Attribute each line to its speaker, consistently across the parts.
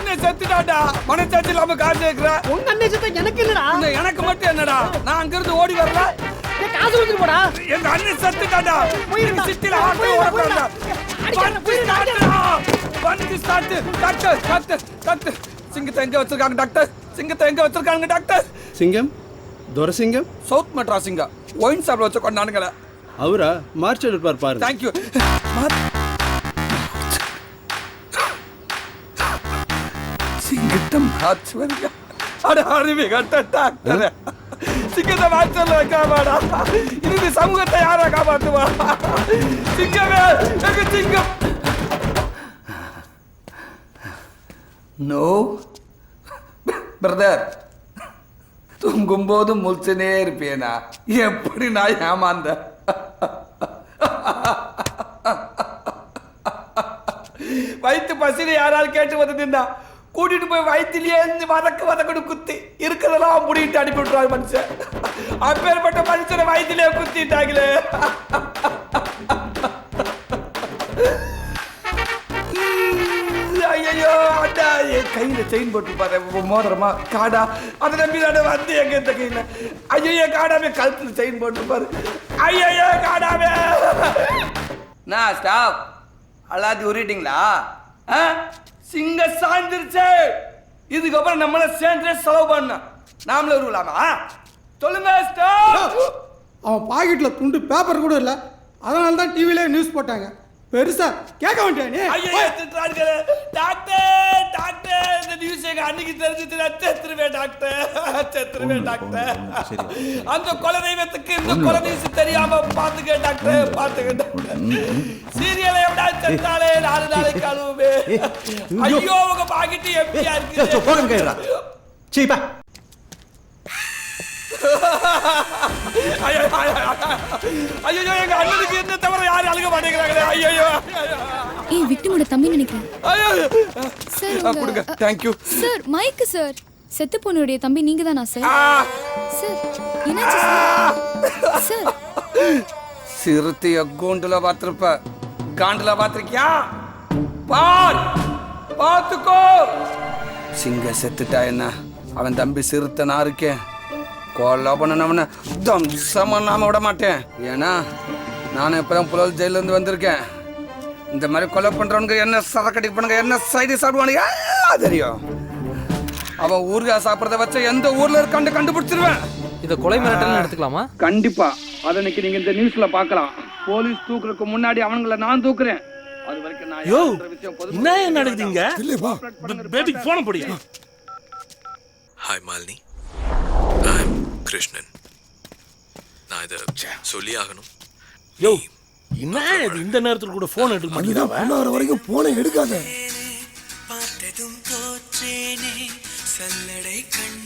Speaker 1: அண்ணன் செத்துட்டாடா. மனசாட்சி இல்லாம காசு கேக்குற.
Speaker 2: உங்க அண்ணன் செத்த எனக்கு இல்லடா.
Speaker 1: எனக்கு மட்டும் என்னடா? நான் அங்க இருந்து ஓடி வரல.
Speaker 2: காசு கொடுத்து போடா.
Speaker 1: எங்க அண்ணன் செத்துட்டாடா. இந்த சிட்டில ஆட்டோ ஓடுறாங்க. வந்து ஸ்டார்ட். டாக்டர் டாக்டர் டாக்டர் சிங்கத்தை எங்க வச்சிருக்காங்க டாக்டர்? சிங்கத்தை எங்க வச்சிருக்காங்க டாக்டர்?
Speaker 3: சிங்கம் துரசிங்கம்
Speaker 1: சவுத் மெட்ராஸ் சிங்கம் ஒயின் ஷாப்ல வச்சு கொண்டானுங்களே.
Speaker 3: அவரா மார்ச் எடுப்பார் பாரு.
Speaker 1: தேங்க்யூ. சிங்கத்தை மார்ச் வருங்க. அட அறிவி கட்ட டாக்டர். சிங்கத்தை மார்ச்சல்ல வைக்காமாடா. இது சமூகத்தை யாரா காப்பாத்துவா? சிங்கமே எங்க சிங்கம். நோ பிரதர், தூங்கும்போது முழிச்சுனே இருப்பேனா? எப்படி நான் ஏமாந்த? வயிற்று பசில யாராலும் கேட்டு வந்துருந்தா கூட்டிட்டு போய் வயிற்றுலயே வதக்கணும் குத்தி இருக்கிறதெல்லாம் முடிட்டு அனுப்பி விட்டுறாரு மனுஷன். அப்பேற்பட்ட மனுஷனை வயிற்றுலயே குத்திட்டாங்களே. ஐயோ அண்ணா, என் கையில செயின் போட்டு பாரு, மோதிரமா காடா, அதை நம்பி தானே வந்து எங்க இந்த கையில. ஐயோ காடாமே, கழுத்துல செயின் போட்டு பாரு. ஐயோ காடாமே. நான் ஸ்டாப் எல்லாத்தையும் உருட்டிங்களா? சிங்க சாய்ந்துருச்சு. இதுக்கப்புறம் நம்மள சேர்ந்து செலவு பண்ண நாமளே உருவலாமா? சொல்லுங்க ஸ்டாப்.
Speaker 2: அவன் பாக்கெட்ல துண்டு பேப்பர் கூட இல்ல, அதனால தான் டிவில நியூஸ் போட்டாங்க. பெருசா கேட்க வேண்டிய
Speaker 1: ஐயோ திட்டுறாங்க. டாக்டர் டாக்டர், இந்த நியூஸ் எங்க அன்னைக்கு தெரிஞ்சுட்டு செத்துருவேன் டாக்டர், செத்துருவேன் டாக்டர். அந்த கொலை தெய்வத்துக்கு இந்த கொலை நியூஸ் தெரியாம பாத்துக்க டாக்டர், பாத்துக்க டாக்டர். சீரியலை எப்படா செத்தாலே 4 நாளைக்கு அழுவே. ஐயோ உங்க பாக்கெட் எப்படியா இருக்கு?
Speaker 4: போங்க கேக்குறா. சீப்பா.
Speaker 1: ஐயோ எங்க அண்ணனுக்கு என்ன தவிர யாரும் அழுக மாட்டேங்கிறாங்களே. ஐயோ
Speaker 5: ஏய் விக்டிமோட தம்பி நினைக்கிறேன்.
Speaker 1: ஐயோ
Speaker 5: சார்
Speaker 1: கொடுங்க. Thank you
Speaker 5: sir. Mike sir. செத்து போனோடைய தம்பி நீங்க தானா சார்? சார் என்னாச்சு சார்? சார்
Speaker 1: சிறுத்தைய கூண்டுல பாத்திருப்ப, காண்டுல பாத்திருக்கியா? பார் பாத்துக்கோ. சிங்க செத்துட்டா என்ன, அவன் தம்பி சிறுத்தை நான் இருக்கேன். கொலை பண்ணவன தம்சமா நாம விட மாட்டேன். ஏன்னா நானும் இப்பதான் புலல் ஜெயில இருந்து வந்திருக்கேன். இந்த மாதிரி கொலை பண்றவனுக்கு என்ன சரக்கடி பண்ணுங்க, என்ன சைடு சாப்பிடுவானுங்க தெரியும். அவன் ஊருகா சாப்பிடறத வச்ச எந்த ஊர்ல இருக்கான்னு கண்டுபிடிச்சிருவேன்.
Speaker 6: இத கொலை மிரட்டல்னு எடுத்துக்கலாமா?
Speaker 1: கண்டிப்பா. அதனைக்கு நீங்க இந்த நியூஸ்ல பார்க்கலாம். போலீஸ் தூக்குறதுக்கு முன்னாடி அவங்கள நான் தூக்குறேன். அது வரைக்கும் நான்
Speaker 7: யோ என்ன நடக்குதுங்க? பேபிக்கு போன் போடியா.
Speaker 8: ஹாய் மாலினி, ஐ அம் கிருஷ்ணன். நான் இத சொல்லி ஆகணும்.
Speaker 7: யோ என்ன இது இந்த நேரத்துல கூட போன் எடுக்க மாட்டீங்க?
Speaker 4: வர வரைக்கும் போனை எடுக்காத.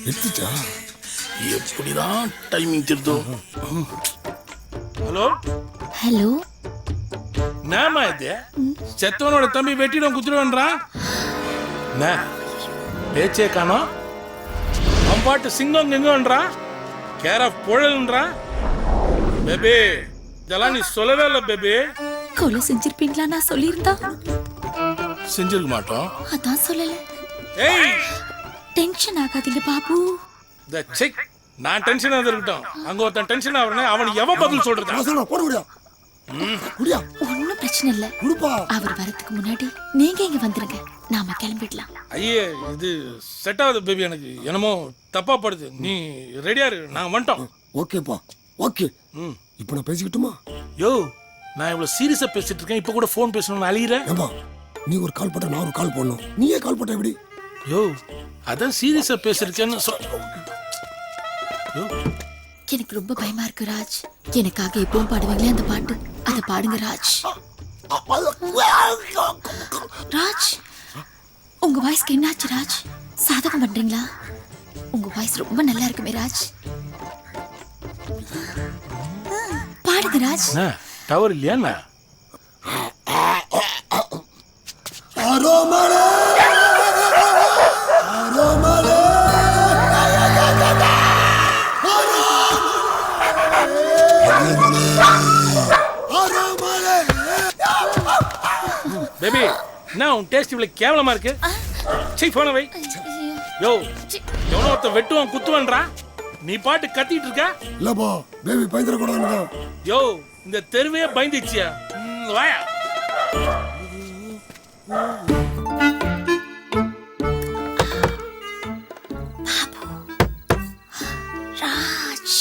Speaker 4: எடுத்துச்சா?
Speaker 7: எப்படிதான் டைமிங் தெரிதோ. Hello
Speaker 5: hello.
Speaker 7: நாம இது செத்தவனோட தம்பி வெட்டிடும் குத்துருவன்றான். பேச்சே காணோம். அவன் பாட்டு சிங்கம் எங்கன்றான், கேர் ஆஃப் புழல்ன்றான். பேபி இதெல்லாம் நீ சொல்லவே இல்லை பேபி.
Speaker 5: கொலை செஞ்சிருப்பீங்களா? நான் சொல்லியிருந்தா
Speaker 7: செஞ்சிருக்க மாட்டோம்.
Speaker 5: அதான் சொல்லல.
Speaker 7: ஏய்
Speaker 5: டென்ஷன் ஆகாதீங்க பாபு.
Speaker 7: செக், நான் டென்ஷன் இருக்கட்டும். அங்க ஒருத்தன் டென்ஷன் ஆவறனே, அவனுக்கு எவன் பதில் சொல்றது?
Speaker 4: போட முடியா? முடியா?
Speaker 5: ஒன்னும் பிரச்சனை இல்ல. அவர் வரதுக்கு முன்னாடி நீங்க இங்க வந்துருங்க, நாம கிளம்பிடலாம்.
Speaker 7: ஐயே இது செட் ஆகுது பேபி. எனக்கு என்னமோ தப்பா படுது. நீ ரெடியா இரு, நாங்க வந்துட்டோம்.
Speaker 4: ஓகேப்பா ஓகே. இப்போ நான் பேசிக்கிட்டுமா?
Speaker 7: யோ நான் இவ்வளவு சீரியஸா பேசிட்டு இருக்கேன், இப்ப கூட போன் பேசணும்னு அழியிறேன்.
Speaker 4: ஏம்பா நீ ஒரு கால் பண்ண, நான் ஒரு கால் பண்ணணும். நீயே கால் பண்ண எப்படி?
Speaker 7: யோ அதான் சீரியஸா பேசிருக்கேன்னு
Speaker 5: எனக்கு ரொம்ப பயமா இருக்கு ராஜ். எனக்காக எப்பவும் பாடுவீங்களே அந்த பாட்டு, அதை பாடுங்க ராஜ். ராஜ் உங்க வாய்ஸ்க்கு என்னாச்சு ராஜ்? சாதகம் பண்றீங்களா? உங்க வாய்ஸ் ரொம்ப நல்லா இருக்குமே ராஜ், பாடுங்க ராஜ்.
Speaker 7: டவர் இல்லையா? பேபி என்ன உன் டேஸ்ட் இவ்வளவு கேவலமா இருக்கு? சீ போன வை. யோ எவனோ ஒருத்த வெட்டுவான் குத்துவான்றா, நீ பாட்டு கத்திட்டு இருக்க.
Speaker 4: இல்லப்பா பேபி பயந்துட கூடாதுன்னு.
Speaker 7: யோ இந்த தெருவே பயந்துச்சியா? வாயா.
Speaker 5: ராஜ்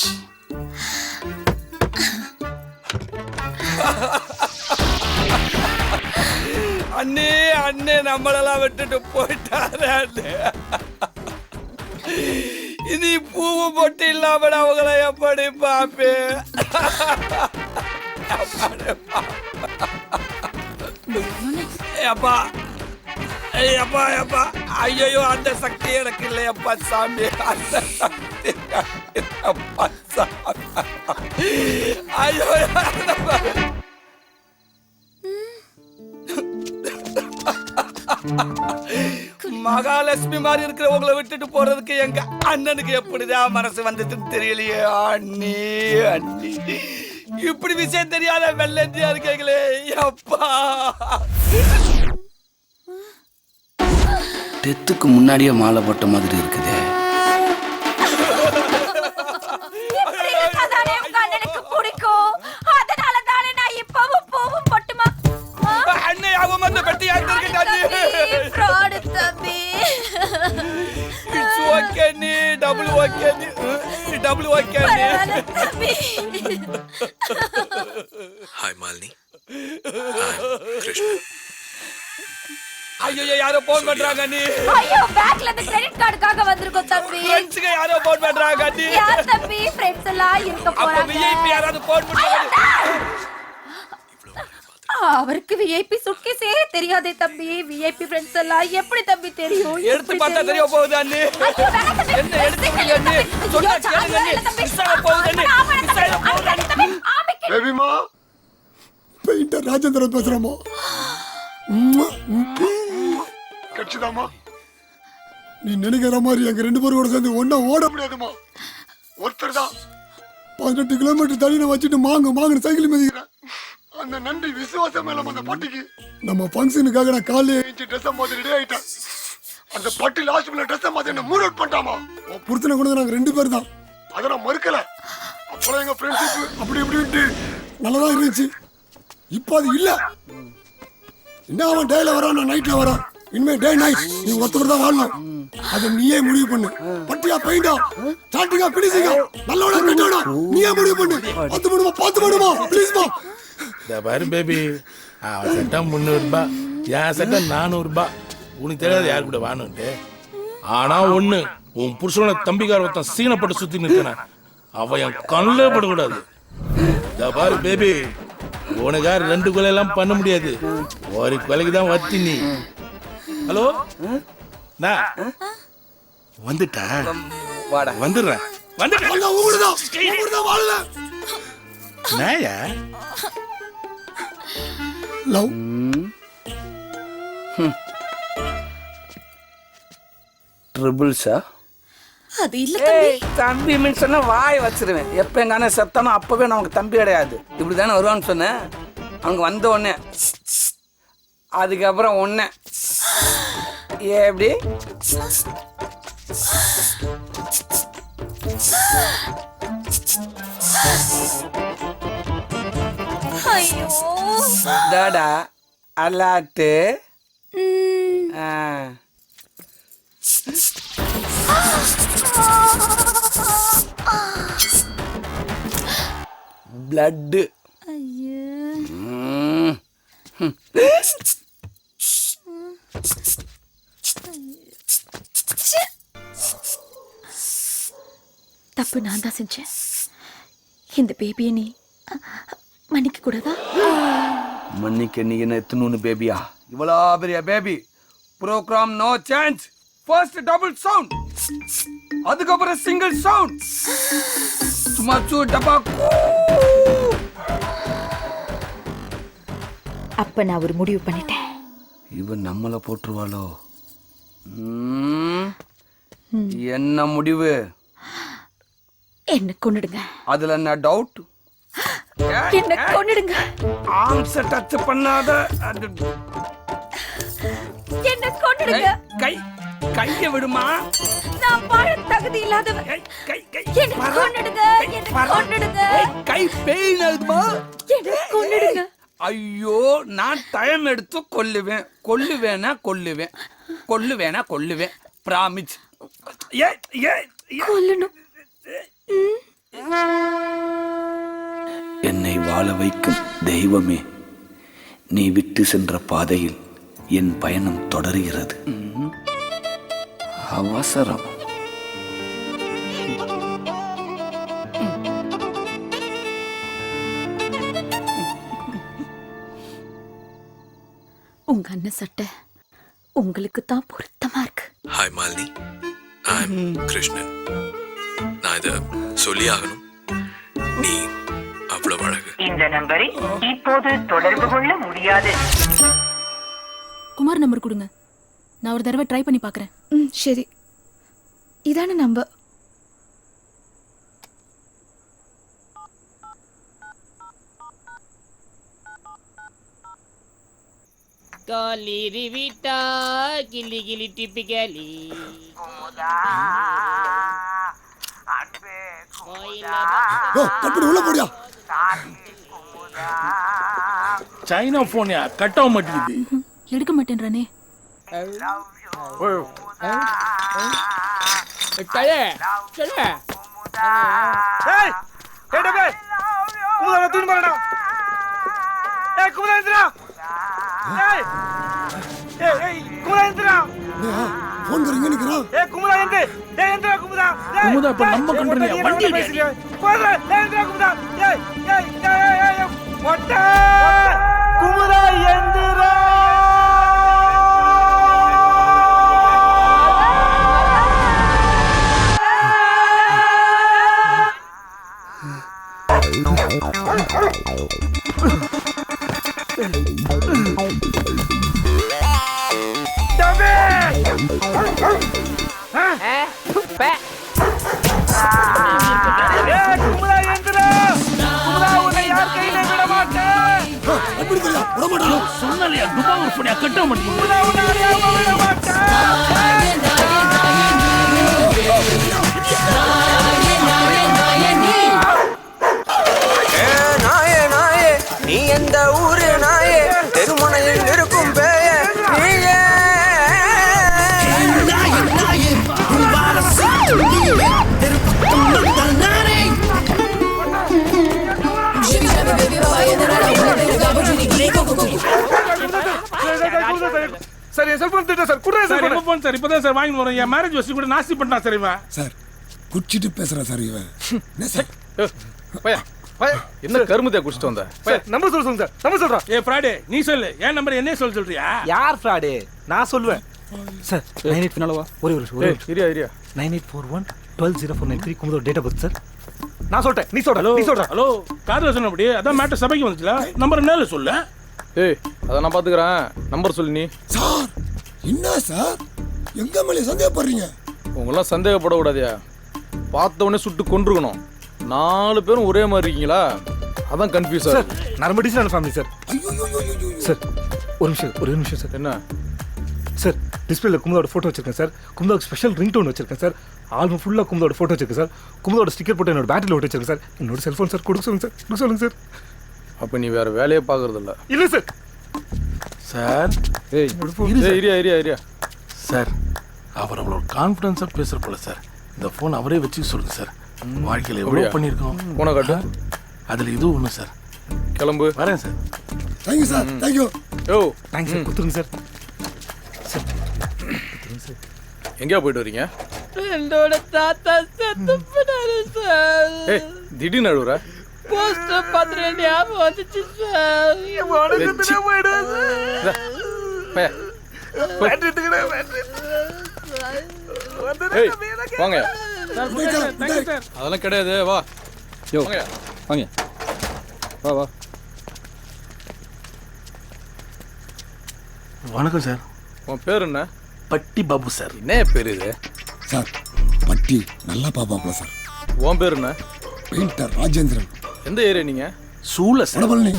Speaker 1: அண்ணே அண்ணே நம்மளெல்லாம் விட்டுட்டு போயிட்டாரு அண்ணே. இனி பூவு பொட்டு இல்லாம அவங்கள எப்படி பாப்பே? அப்பா அப்பா அப்பா ஐயோ அந்த சக்தி எனக்கு இல்லையப்பா சாமி, அந்த சக்தி அப்பா சாமி. ஐயோ மகாலட்சுமி மாதிரி இருக்கிறவங்களை விட்டுட்டு போறதுக்கு எங்க அண்ணனுக்கு எப்படிதான் மனசு வந்ததுன்னு தெரியலையே. அண்ணி அண்ணி இப்படி விஷயம் தெரியாத வெள்ளந்தியா இருக்கீங்களே அப்பா. டெத்துக்கு முன்னாடியே மாலை போட்ட மாதிரி இருக்குதே.
Speaker 5: எனக்கு பிடிக்கும், அதனால தானே நான் இப்பவும் பூவும் பொட்டுமா.
Speaker 1: அண்ணே அவன் வந்து பெட்டி
Speaker 5: ஃப்ராட் தம்பி.
Speaker 1: இட்ஸ் ஓகே நீ டபுள் ஓகே நீ டபுள் ஓகே நீ
Speaker 5: தம்பி.
Speaker 8: ஹாய் மாலினி, கிருஷ்ணன்.
Speaker 1: ஐயோ யாரோ போன் பண்றாங்க நீ.
Speaker 5: ஐயோ பேங்க்ல இருந்து கிரெடிட் கார்டுக்காக வந்திருக்கோம் தம்பி.
Speaker 1: ஃப்ரெண்ட்ஸ்க்கு யாரோ போன் பண்றாங்க நீ.
Speaker 5: யார் தம்பி? ஃப்ரெண்ட்ஸ் எல்லாம் இருக்க
Speaker 1: அப்ப
Speaker 5: போறாங்க.
Speaker 1: விஐபி யாராவது போன் பண்றாங்க.
Speaker 5: அவருக்கு விஐபி சுட்கேஸே தெரியாதே தம்பி. விஐபி ஃப்ரெண்ட்ஸ் எல்லாம் எப்படி தம்பி தெரியும்?
Speaker 1: எடுத்து பார்த்தா தெரிய போகுது அண்ணி. என்ன எடுத்து அண்ணி சொன்னா கேளுங்க அண்ணி. மிஸ்ஸாக போகுது அண்ணி. மிஸ்ஸாக போகுது அண்ணி.
Speaker 4: பேபிமா பெயிண்டர் ராஜேந்திரன் பேசுறோமா? கட்சிதாமா நீ நினைக்கிற மாதிரி எங்க 2 பேரும் கூட சேர்ந்து ஒன்னா ஓட முடியாதுமா. ஒருத்தர் தான் 18 கிலோமீட்டர் தள்ளின வச்சுட்டு மாங்கு சைக்கிள் மிதிக்கிறேன். அந்த நன்றி விசுவாசம் மேல அந்த பட்டிக்கு நம்ம ஃபங்க்ஷனுக்காக நான் காலையில எழுந்து ட்ரெஸ் மாத்தி ரெடி ஆயிட்டேன். அந்த பட்டி லாஸ்ட் மினிட் ட்ரெஸ் மாத்தி என்ன மூட் அவுட் பண்ணிட்டாமா. புருஷனை கூட நாங்க 2 பேர் தான், அதை நான் மறுக்கல. அப்பெல்லாம் எங்க ஃப்ரெண்ட்ஷிப் அப்படி இப்படின்ட்டு நல்லதா இருந்துச்சு. இப்போ அது இல்ல. என்ன அவன் டேல வரான், நான் நைட்ல வரான். இனிமே டே நைட் நீ ஒருத்தர் தான் வாழணும். அதை நீயே முடிவு பண்ணு. பட்டியா பெயிண்டா ஸ்டார்டிங்கா பினிஷிங்கா நல்லோட கட்டோட நீயே முடிவு பண்ணு. 10 மணிமா ப்ளீஸ்மா.
Speaker 7: இந்த பாரு பேபி, அவன் சட்டம் 300 ரூபாய், என் சட்டம் 400 ரூபாய். உனக்கு தெரியாது யாரு கூட வாணுன்ட்டு. ஆனா ஒண்ணு, உன் புருஷனோட தம்பிக்கார ஒருத்தன் சீனப்பட்டு சுத்தி நிற்கிறான். அவன் என் கண்ணிலே படக்கூடாது. இந்த பாரு பேபி, உனக்கார 2 கொலை எல்லாம் பண்ண முடியாது. ஒரு கொலைக்கு தான் வத்தி நீ. ஹலோ நான் வந்துட்டேன்,
Speaker 1: வாடா
Speaker 7: வந்துடுறேன் வந்துட்டேன்.
Speaker 4: உங்களுதான் வாழல
Speaker 7: நாயா
Speaker 4: லவ்
Speaker 1: ட்ரிபிள்ஸா?
Speaker 5: அது இல்ல தம்பி.
Speaker 1: தம்பி மீன் சொன்னா வாய் வச்சிருவேன். எப்ப எங்க அண்ணன் செத்தானோ அப்பவே நான் உனக்கு தம்பி கிடையாது. இப்படிதானே வருவான்னு சொன்னேன். அவங்க வந்த உடனே அதுக்கப்புறம் ஒன்னு எப்படி
Speaker 5: ஐயோ
Speaker 1: டாடா அல்லாட்டு பிளட்டு.
Speaker 5: ஐயோ தப்பு நான் தான் செஞ்சேன். இந்த பேபியை நீ மன்னிக்க கூடாதா?
Speaker 1: மன்னிக்க நீ என்ன எத்தனூன்னு பேபியா? இவ்வளோ பெரிய baby. Programme no chance. First double sound, அதுக்கப்புறம் சிங்கிள் சவுண்ட். சும்மா டப்பா.
Speaker 5: அப்ப நான் ஒரு முடிவு பண்ணிட்டேன்.
Speaker 1: இவன் நம்மளை போட்டுருவாளோ? என்ன முடிவு?
Speaker 5: என்ன கொன்னுடுங்க.
Speaker 1: அதுல என்ன டவுட்?
Speaker 5: என்ன கொன்னுடுங்க.
Speaker 1: ஆர்ம்ஸ் டச் பண்ணாத.
Speaker 5: என்ன கொன்னுடுங்க.
Speaker 1: கை கைய விடுமா.
Speaker 5: நான் வாழ தகுதி இல்லாதவன்.
Speaker 1: ஏய், கை கை
Speaker 5: என்னை கொன்னுடுங்க, என்னை கொன்னுடுங்க,
Speaker 1: கை பெயின் ஆகுதுமா.
Speaker 5: என்னை கொன்னுடுங்க.
Speaker 1: ஐயோ, நான் டைம் எடுத்து கொல்லுவேன். கொல்லுவேனா கொல்லுவேன், கொல்லுவேனா கொல்லுவேன். பிராமிஸ்.
Speaker 5: கொல்லணும்.
Speaker 1: என்னை வாழ வைக்கும் தெய்வமே, நீ விட்டு சென்ற பாதையில் என் பயணம் தொடர்கிறது. அவசரம்.
Speaker 5: உங்க அண்ணன் சட்டை உங்களுக்கு தான் பொருத்தமா இருக்கு.
Speaker 8: Hi Malini, I am Krishnan. நான் இதை சொல்லி ஆகணும். நீ அவ்வளவு அழகு.
Speaker 9: இந்த நம்பரை இப்போது தொடர்பு கொள்ள முடியாது.
Speaker 5: குமார் நம்பர் கொடுங்க, நான் ஒரு தடவை ட்ரை பண்ணி பார்க்கறேன். சரி, இதான number.
Speaker 10: Calirivita, gili gili typically.
Speaker 4: Cut உள்ள போடியா.
Speaker 7: சைனா போனியா கட் ஆக மாட்டேங்குது.
Speaker 5: எடுக்க மாட்டேன்றானே.
Speaker 4: போன் கரிங்க நிக்கிறான்.
Speaker 7: குமுதா இப்ப நம்ம கண்ட்ரோல்ல வண்டி அடி. சொன்னாலே துபாய் போனியா கட் ஆக
Speaker 11: நீ எந்த ஊரு நாயே, தெருமுனையில் இருக்கும் பேய நீயே.
Speaker 1: சரி, செல்போன் திட்ட சார். குடுறேன்
Speaker 7: சார். செல்போன் சார் இப்பதான் சார் வாங்கி வரேன். என் மேரேஜ் வச்சு கூட நாஸ்தி பண்ணா சார் இவன்.
Speaker 4: சார் குடிச்சிட்டு பேசுறா சார் இவன். என்ன சார்?
Speaker 6: என்ன கருமத்தை குடிச்சிட்டு வந்த?
Speaker 1: நம்பர் சொல்லுங்க சார். நம்பர் சொல்றா.
Speaker 7: ஏ ஃப்ராடே, நீ சொல்லு. என் நம்பர் என்ன சொல்றியா?
Speaker 6: யார் ஃப்ராடு? நான் சொல்லுவேன்
Speaker 12: சார். 98 பின்னாலவா ஒரே ஒரு
Speaker 6: இரியா
Speaker 12: 9841-120493 குமுதோட டேட் ஆஃப் பர்த் சார்.
Speaker 6: நான் சொல்லிட்டேன், நீ சொல்ற. நீ சொல்ற.
Speaker 7: ஹலோ, காதுல சொன்னபடி அதான் மேட்டர் சபைக்கு வந்துச்சுல. நம்பர் என்னல சொல்லு.
Speaker 6: ஏய், அத நான் பாத்துக்கறேன். நம்பர் சொல்லு நீ.
Speaker 4: சார் என்ன சார் எங்க மேல சந்தேகப்படுறீங்க?
Speaker 6: உங்களெல்லாம் சந்தேகப்படக்கூடாதியா. பார்த்த உடனே சுட்டு கொன்றுக்கணும். 4 பேரும் ஒரே மாதிரி இருக்கீங்களா, அதான் கன்ஃபியூஸ்
Speaker 12: சார்.
Speaker 6: ஆகுது.
Speaker 12: நான் ரொம்ப டீசன்டான ஃபேமிலி சார்.
Speaker 4: ஐயோ
Speaker 12: சார் ஒரு நிமிஷம் சார்.
Speaker 6: என்ன
Speaker 12: சார், டிஸ்பிளேல குமுதோட ஃபோட்டோ வச்சிருக்கேன் சார். குமுதோட ஸ்பெஷல் ரிங் டோன் வச்சிருக்கேன் சார். ஆல்பம் ஃபுல்லாக குமுதோட ஃபோட்டோ வச்சிருக்கேன் சார். குமுதோட ஸ்டிக்கர் போட்டு என்னோட பேட்டரியில் ஒட்டி வச்சிருக்கேன் சார். என்னோட செல்ஃபோன் சார் கொடுக்க சொல்லுங்க சார். கொடுக்க சொல்லுங்க சார்.
Speaker 6: அப்ப நீ வேற வேலையே பாக்குறது இல்ல.
Speaker 12: இல்லை சார்.
Speaker 7: சார்
Speaker 6: ஏய், இரியா
Speaker 7: சார், அவர் அவ்வளோ கான்ஃபிடன்ஸா பேசுற போல சார். இந்த போன் அவரே வச்சு சொல்லுங்க சார். வாழ்க்கையில எவ்வளவு பண்ணிருக்கோம்.
Speaker 6: போன காட்டு.
Speaker 7: அதுல இது ஒண்ணு சார்.
Speaker 6: கிளம்பு.
Speaker 7: வரேன் சார்.
Speaker 4: Thank you sir. தேங்க்யூ.
Speaker 6: யோ
Speaker 12: தேங்க்ஸ் சார். கொடுத்துருங்க சார். சார்
Speaker 6: எங்கேயா போயிட்டு வரீங்க?
Speaker 10: என்னோட தாத்தா செத்து போனாரு சார்.
Speaker 6: ஏய், திடீர்னு அழுவுற?
Speaker 10: போஸ்டர் பார்த்து ஞாபகம் வந்துச்சு சார்.
Speaker 6: வாங்க.
Speaker 7: Thank you sir.
Speaker 6: அதெல்லாம் கிடையாது. வா
Speaker 12: யோ
Speaker 6: வாங்க.
Speaker 12: வாங்க. வா.
Speaker 7: வணக்கம் சார்.
Speaker 6: உன் பேர் என்ன?
Speaker 7: பட்டி பாபு சார்.
Speaker 6: என்ன பேர் இது?
Speaker 4: சார் பட்டி நல்லா பாப்பாப்ல சார்.
Speaker 6: உன் பேர் என்ன?
Speaker 4: பெயிண்டர் ராஜேந்திரன்.
Speaker 6: எந்த ஏரியா நீங்க?
Speaker 7: சூல சார்.
Speaker 4: படபழனி.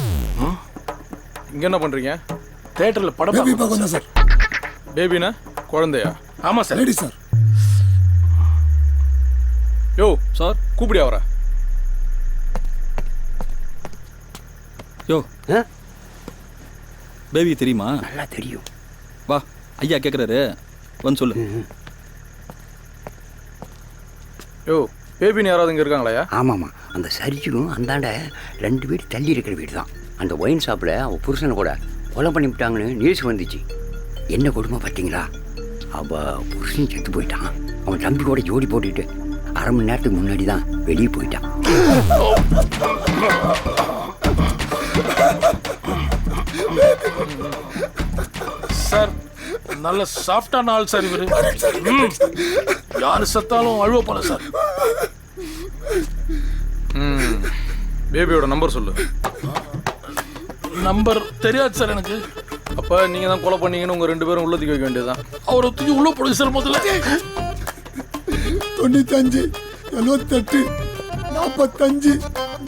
Speaker 6: இங்க என்ன பண்றீங்க?
Speaker 7: தியேட்டர்ல படம்
Speaker 4: பேபி பார்க்க வந்தேன் சார்.
Speaker 6: பேபினா குழந்தையா?
Speaker 7: ஆமாம் சார்.
Speaker 4: Lady sir.
Speaker 6: யோ சார் கூப்பிடியா வர?
Speaker 13: யோ பேபி தெரியுமா?
Speaker 11: நல்லா தெரியும்.
Speaker 13: வா ஐயா கேட்குறாரு, வந்து சொல்லு.
Speaker 6: யோ பேபின்னு யாராவது இங்கே இருக்காங்களாயா?
Speaker 11: ஆமாம்மா, அந்த சரிச்சுக்கும் அந்தாண்ட 2 வீடு தள்ளி இருக்கிற வீடு தான். அந்த ஒயின் ஷாப்பில் அவள் புருஷனை கூட கொலை பண்ணி விட்டாங்கன்னு நியூஸ் வந்துச்சு. என்ன கொடுமை பார்த்தீங்களா? அவள் புருஷன் செத்து போயிட்டான். அவன் தம்பி கூட ஜோடி போட்டுட்டு அரை மணி நேரத்துக்கு முன்னாடி தான் வெளியே போயிட்டான்.
Speaker 7: சார் நல்ல சாஃப்டான ஆள் சார் இவரு. யாரு சத்தாலும் அழுவ போல சார்.
Speaker 6: பேபியோட நம்பர் சொல்லு.
Speaker 7: நம்பர் தெரியாது சார் எனக்கு.
Speaker 6: அப்போ நீங்கள் தான் கொலை பண்ணீங்கன்னு உங்கள் 2 பேரும் உள்ள தூக்கி வைக்க வேண்டியதுதான்.
Speaker 7: அவரை தூக்கி உள்ள போடுங்க சார் முதல்ல.
Speaker 4: 95 78 45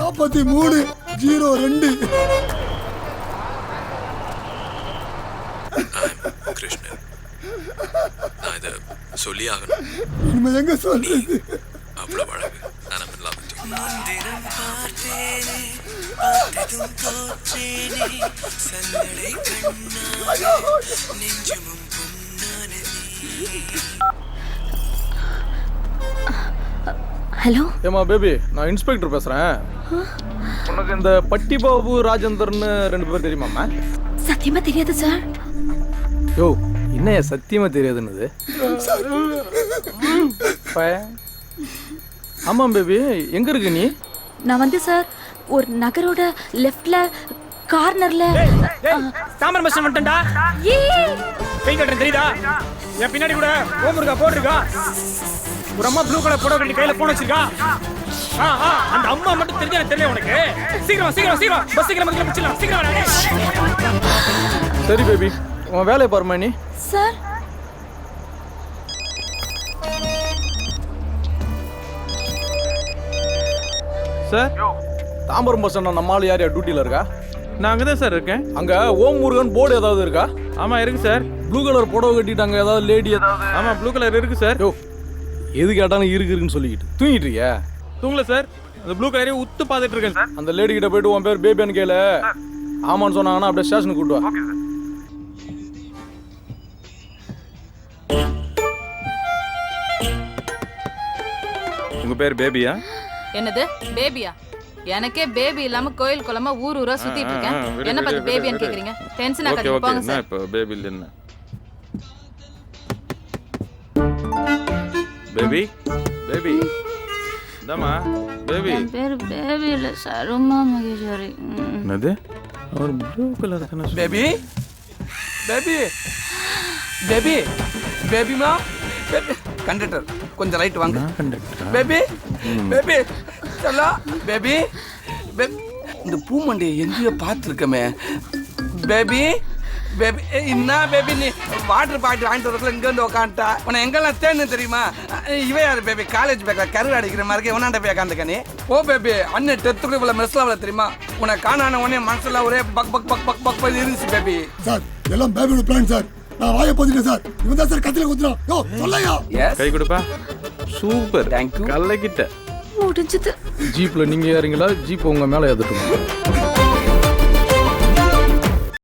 Speaker 4: 43 02.
Speaker 8: கிருஷ்ணன், நான் இதை சொல்லி ஆகணும்.
Speaker 4: இனிமே எங்க சொல்றது?
Speaker 8: அவ்வளோ அழகு நான் இல்லாமல்
Speaker 5: ஹலோ.
Speaker 6: ஏமா பேபி, நான் இன்ஸ்பெக்டர் பேசுகிறேன். உனக்கு இந்த பட்டி பாபு ராஜேந்தர்னு 2 பேர் தெரியுமாம்மா?
Speaker 5: சத்தியமா தெரியாது சார்.
Speaker 6: யோ என்னையா சத்தியமா தெரியாதுன்னு? ஆமாம் பேபி, எங்க இருக்கு நீ?
Speaker 5: நான் வந்து சார் ஒரு நகரோட லெஃப்ட்ல கார்னர்ல
Speaker 10: தாமரை பஸ் வந்துட்டா. கை கட்டுறேன் தெரியுதா? என் பின்னாடி கூட ஓம் இருக்கா, போட்டிருக்கா. ஒரு அம்மா ப்ளூ கலர் போட்டோ கட்டி கையில போன் வச்சிருக்கா. அந்த அம்மா மட்டும் தெரிஞ்சா தெரியல உனக்கு. சீக்கிரம் சீக்கிரம் சீக்கிரம் பஸ் சீக்கிரம் வந்து முடிச்சிடலாம். சீக்கிரம்.
Speaker 6: சரி பேபி, உன் வேலையை பாருமா நீ.
Speaker 5: சார்
Speaker 6: சார் தாம்பரம் பஸ் நம்ம ஆள் யார் டியூட்டியில் இருக்கா? நான் அங்கே தான் சார் இருக்கேன். அங்கே ஓம் முருகன் போர்டு ஏதாவது இருக்கா? ஆமாம் இருக்கு சார். ப்ளூ கலர் புடவை கட்டிட்டாங்க, ஏதாவது லேடி ஏதாவது? ஆமாம் ப்ளூ கலர் இருக்கு சார். யோ எது கேட்டாலும் இருக்குன்னு சொல்லிக்கிட்டு தூங்கிட்டு இருக்கியா? தூங்கல சார், அந்த ப்ளூ கலரே உத்து பார்த்துட்டு இருக்கேன் சார். அந்த லேடி கிட்ட போயிட்டு உன் பேர் பேபின்னு கேளு. ஆமான்னு சொன்னாங்கன்னா அப்படியே ஸ்டேஷனுக்கு கூட்டு வா.
Speaker 13: உங்கள் பேர் பேபியா?
Speaker 10: என்னது பேபியா? எனக்கே பேபி இல்லாம கோயில் குளமா ஊர் ஊரா சுத்திட்டு இருக்கேன். என்ன பார்த்து பேபின்னு கேக்குறீங்க? டென்ஷன் ஆகாதீங்க, போங்க சார்.
Speaker 13: இப்போ பேபி இல்லைன்னா பேபி பேபி இந்தாம்மா பேபி.
Speaker 5: என் பேர் பேபி இல்ல சார், உமா மகேஸ்வரி.
Speaker 13: என்னது? அவர் ப்ளூ கலர் தானே.
Speaker 1: பேபி பேபி பேபி பேபிமா பேபி. கண்டக்டர் கொஞ்சம் லைட் வாங்க. பேபி பேபி சொல்லா பேபி. இந்த பூமண்டியை எங்கேயோ பார்த்துருக்கமே. பேபி பேபி என்ன பேபி, நீ வாட்டர் பாட்டில் வாங்கிட்டு வரதுல இங்கே வந்து உட்காந்துட்டா. உன்னை எங்கெல்லாம் தேன்னு தெரியுமா? இவ யார் பேபி? காலேஜ் பேக்கில் கரு அடிக்கிற மாதிரி இவனாண்ட போய் உட்காந்துக்க நீ. ஓ பேபி, அண்ணன் 10th இவ்வளோ மெஸ்ல அவ்வளோ தெரியுமா? உன்னை காணான உடனே மனசுல ஒரே buck buck buck buck buck இருந்துச்சு பேபி.
Speaker 4: சார் எல்லாம் பேபியோட பிளான் சார். நான் வாயை போட்டுட்டேன் சார். இவன் தான் சார் கத்தில குத்துறான். யோ சொல்லையா?
Speaker 13: கை கொடுப்பா. Super,
Speaker 1: thank you.
Speaker 13: கல்லக்கிட்ட
Speaker 5: முடிஞ்சது.
Speaker 6: ஜீப்ல நீங்க ஏறீங்களா, ஜீப் உங்க மேல ஏத்துட்டுமா?